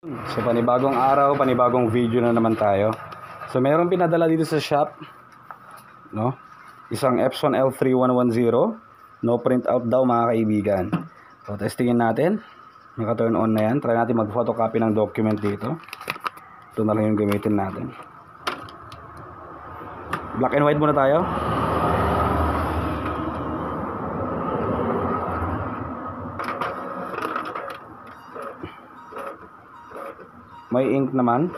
So panibagong araw, panibagong video na naman tayo. So mayroong pinadala dito sa shop, no? Isang Epson L3110, no print out daw mga kaibigan. So testingin natin. Naka-turn on na yan. Try natin mag-photocopy ng document dito. Ito na lang yung gamitin natin. Black and white muna tayo. May ink naman.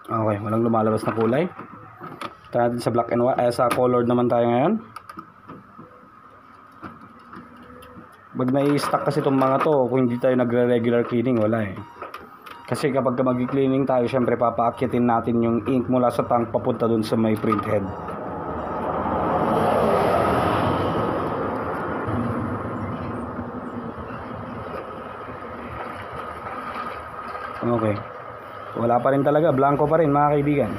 Okay, walang lumalabas na kulay. Tara natin sa black and white, sa colored naman tayo ngayon. Pag nai-stack kasi itong mga to, kung hindi tayo nagre-regular cleaning, wala eh. Kasi kapag mag-cleaning tayo, syempre papaakyatin natin yung ink mula sa tank papunta dun sa may printhead. Okay. Wala pa rin talaga, blanco pa rin mga kaibigan.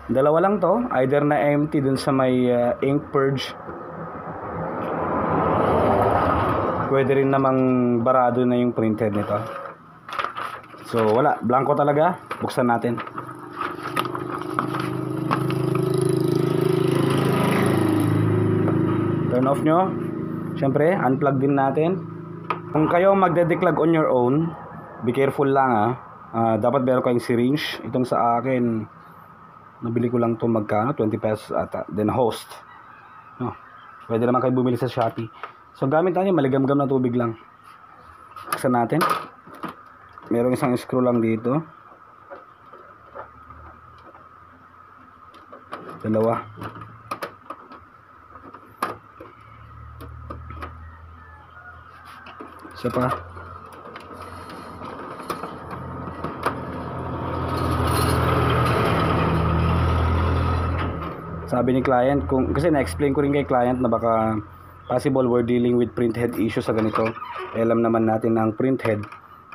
Dalawa lang to, either na empty dun sa may ink purge. Pwede rin namang barado na yung printhead nito. So wala, blanco talaga. Buksan natin. Turn off nyo. Siyempre, unplug din natin. Kung kayo magde-declog on your own, be careful lang dapat meron kayong syringe. Itong sa akin, nabili ko lang to magkano, 20 pesos ata. Then host, no, pwede naman kayo bumili sa Shopee. So gamit natin maligamgam na tubig lang. Buksan natin. Merong isang screw lang dito. Dalawa. Isa pa. Sabi ni client, kasi na-explain ko rin kay client na baka possible we're dealing with printhead issue sa ganito. Alam naman natin na ang printhead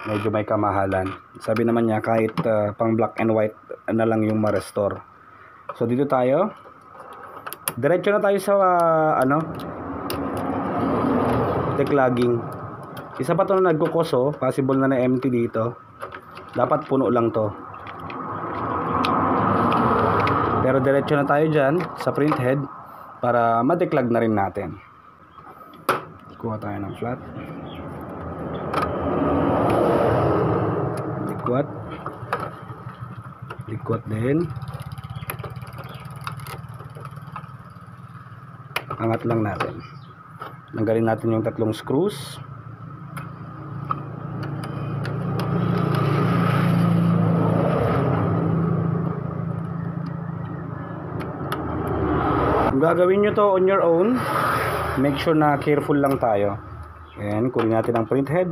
medyo may kamahalan. Sabi naman niya kahit pang black and white na lang yung ma-restore. So dito tayo. Diretso na tayo sa declogging. Isa pa to na nagkukoso, possible na empty dito. Dapat puno lang to. Pero diretso na tayo dyan sa printhead para ma-declog na rin natin. Kuha tayo ng flat. Liquat din. Angat lang natin. Tanggalin natin yung tatlong screws. Kung gagawin nyo to on your own, make sure na careful lang tayo. Ayan, kunin natin ang printhead.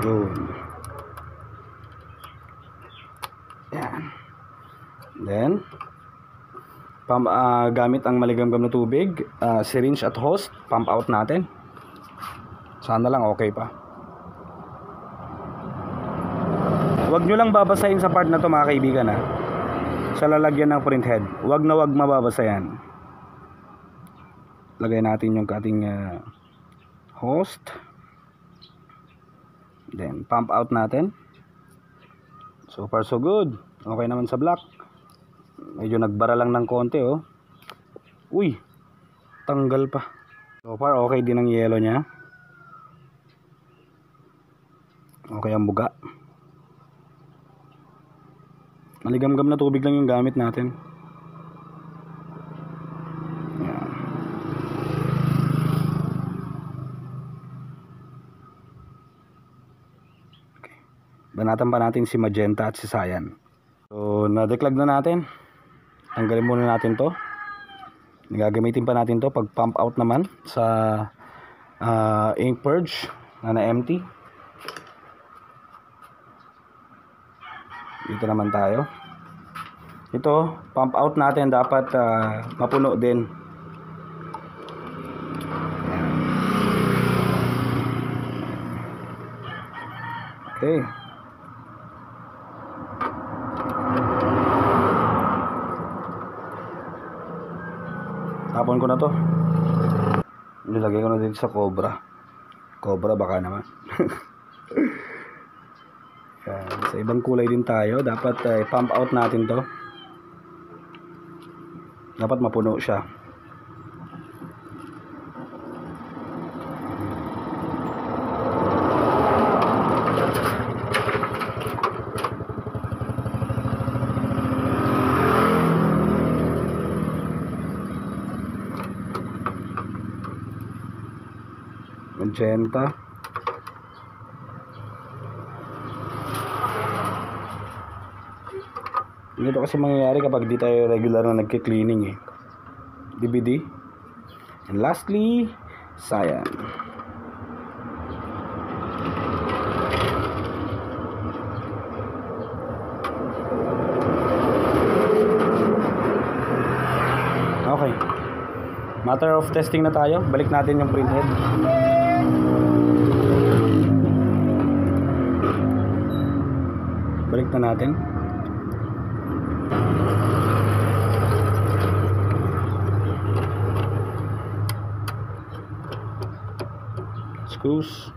Yun. Ayan. Then gamit ang maligamgam na tubig, syringe at hose, pump out natin. Sana lang okay pa. Huwag nyo lang babasahin sa part na to mga kaibigan sa lalagyan ng printhead. Huwag na huwag mababasa yan. Lagay natin yung ating host. Then pump out natin. So far so good. Okay naman sa black. Medyo nagbara lang ng konti Uy, tanggal pa. So far okay din ang yellow niya. Okay ang buga. Maligamgam na tubig lang yung gamit natin. Ayan. Okay. Banatan pa natin si magenta at si cyan. So na-declog na natin. Tanggalin muna natin to. Gagamitin pa natin to pag pump out naman sa ink purge na empty. Dito naman tayo. Ito, pump out natin dapat mapuno din. Okay. Tapon ko na to. Nilagay ko na dito sa Cobra. Cobra baka naman. Yan. Sa ibang kulay din tayo. Dapat pump out natin to. Dapat mapuno siya. Magenta. Ganito kasi mangyayari kapag di tayo regular na nagki-cleaning eh. DVD. And lastly, cyan. Okay. Matter of testing na tayo. Balik natin yung printhead. Balik na natin. Screws.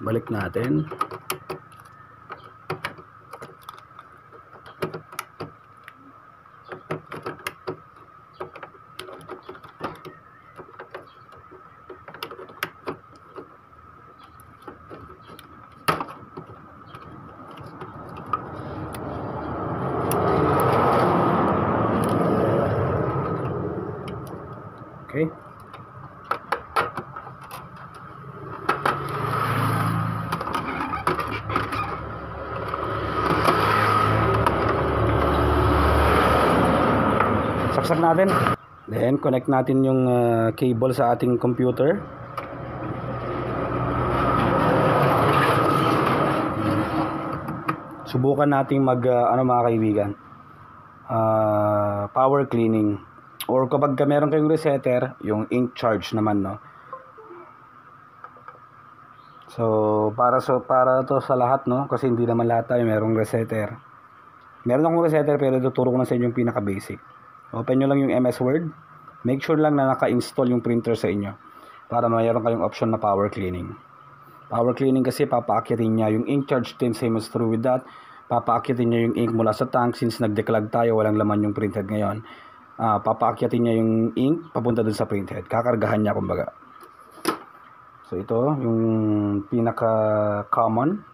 Balik natin. Okay. Saksak natin. Then connect natin yung cable sa ating computer. Subukan nating mga kaibigan, power cleaning, or kapag meron kayong resetter, yung ink charge naman, no. So para to sa lahat, no, kasi hindi naman lahat tayo merong resetter. Meron akong resetter pero tuturo ko na sa inyo yung pinaka basic. Open nyo lang yung MS Word. Make sure lang na naka-install yung printer sa inyo para mayroon kayong option na power cleaning. Power cleaning kasi papaakyatin niya yung ink charge din, same as true with that. Papaakyatin niya yung ink mula sa tank since nag-declog tayo, walang laman yung printhead ngayon. Papaakyatin niya yung ink papunta dun sa printhead. Kakargahan niya kumbaga. So ito yung pinaka common.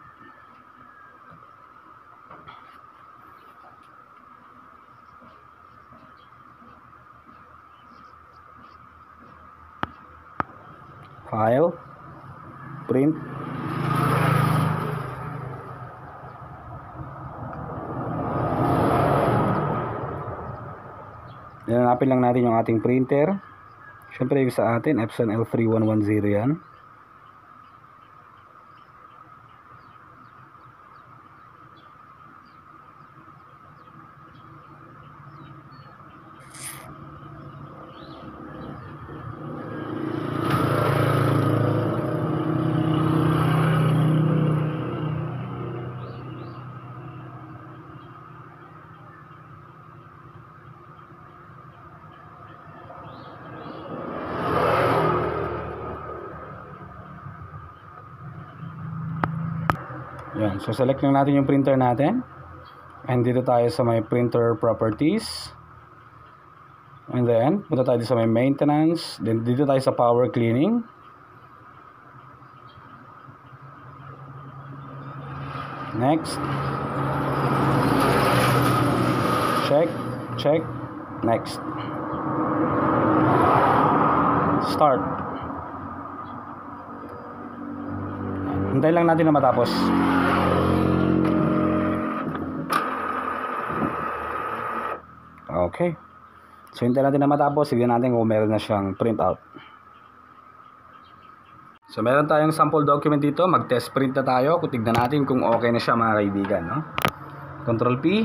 File, print, hanapin lang natin yung ating printer. Syempre yung sa atin Epson L3110 yan. Yan. So select lang natin yung printer natin. And dito tayo sa may printer properties. And then punta tayo sa may maintenance. Then dito tayo sa power cleaning. Next. Check. Next. Start. Hintayin lang natin na matapos. Okay. So hintayin natin na matapos. Tignan natin kung meron na siyang print out. So meron tayong sample document dito. Mag-test print na tayo. Tignan natin kung okay na siya mga kaibigan, no? Control P.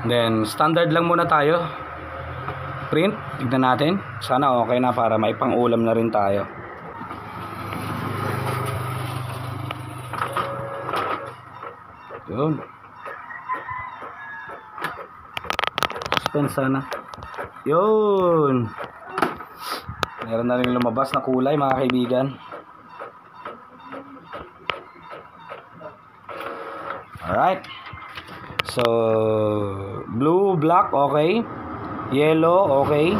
Then standard lang muna tayo. Print. Tignan natin. Sana okay na para may pang-ulam na rin tayo. Yun. Suspense sana. Yun. Meron na rin lumabas na kulay mga kaibigan. Alright. So, blue, black, okay. Yellow, okay.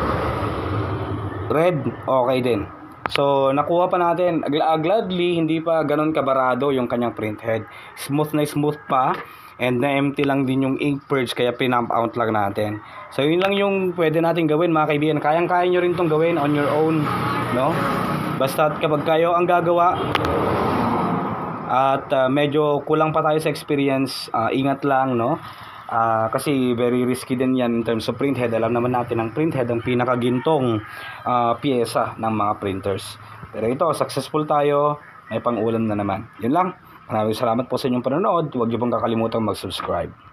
Red, okay din. So, nakuha pa natin. Gladly, hindi pa ganun kabarado yung kanyang printhead. Smooth na smooth pa. And na-empty lang din yung ink purge, kaya pinump out lang natin. So, yun lang yung pwede natin gawin mga kaibigan. Kayang-kaya nyo rin itong gawin on your own, no? Basta kapag kayo ang gagawa at medyo kulang pa tayo sa experience, ingat lang, no? Kasi very risky din yan in terms of printhead. Alam naman natin ang printhead ang pinakagintong pyesa ng mga printers. Pero ito, successful tayo. May pang-ulam na naman. Yun lang. Maraming salamat po sa inyong panonood. Huwag niyo pong kakalimutang mag-subscribe.